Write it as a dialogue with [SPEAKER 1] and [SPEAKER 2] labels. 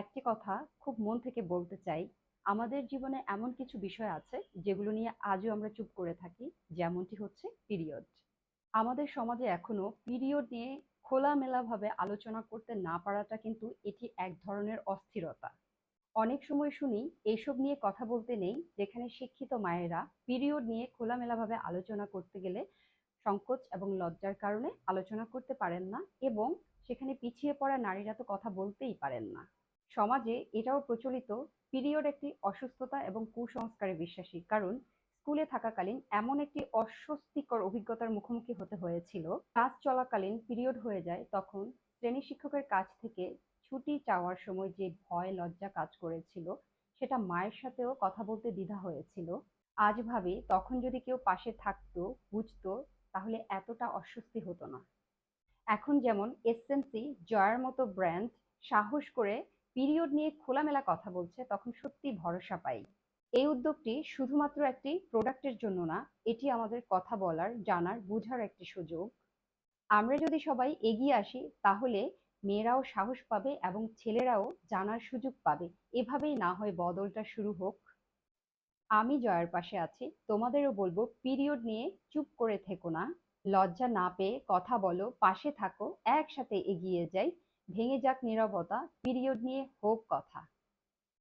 [SPEAKER 1] একটি কথা খুব মন থেকে বলতে চাই। আমাদের জীবনে এমন কিছু বিষয় আছে যেগুলো নিয়ে আজও আমরা চুপ করে থাকি, যেমনটি হচ্ছে পিরিয়ড। আমাদের সমাজে এখনো পিরিয়ড নিয়ে খোলামেলাভাবে আলোচনা করতে না পারাটা কিন্তু এটি এক ধরনের অস্থিরতা। অনেক সময় শুনি এইসব নিয়ে কথা বলতে নেই, যেখানে শিক্ষিত মায়েরা পিরিয়ড নিয়ে খোলামেলাভাবে আলোচনা করতে গেলে সংকোচ এবং লজ্জার কারণে আলোচনা করতে পারেন না, এবং সেখানে পিছিয়ে পড়া নারীরা তো কথা বলতেই পারেন না। সমাজে এটাও প্রচলিত, পিরিয়ড একটি অসুস্থতা এবং কুসংস্কারে বিশ্বাসী, কারণ স্কুলে থাকাকালীন এমন একটি অস্বস্তিকর অভিজ্ঞতার মুখোমুখি হতে হয়েছিল। ক্লাস চলাকালীন পিরিয়ড হয়ে যায়, তখন শ্রেণী শিক্ষকের কাছ থেকে ছুটি চাওয়ার সময় যে ভয় লজ্জা কাজ করেছিল, সেটা মায়ের সাথেও কথা বলতে দ্বিধা হয়েছিল। আজ ভাবি, তখন যদি কেউ পাশে থাকতো, বুঝতো, তাহলে এতটা অস্বস্তি হতো না। এখন যেমন এসএমসি, জয়ার মতো ব্র্যান্ড সাহস করে পিরিয়ড নিয়ে খোলামেলা কথা বলছে, তখন সত্যি ভরসা পাই। এই উদ্যোগটি শুধুমাত্র একটি প্রোডাক্টের জন্য না, এটি আমাদের কথা বলার, জানার, বোঝার একটি সুযোগ। আমরা যদি সবাই এগিয়ে আসি, তাহলে মেয়েরাও সাহস পাবে এবং ছেলেরাও জানার সুযোগ পাবে। এভাবেই না হয় বদলটা শুরু হোক। আমি জয়ার পাশে আছি, তোমাদেরও বলবো, পিরিয়ড নিয়ে চুপ করে থেকো না। লজ্জা না পেয়ে কথা বলো, পাশে থাকো, একসাথে এগিয়ে যাই। ভেঙে যাক নীরবতা, পিরিয়ড নিয়ে হোক কথা।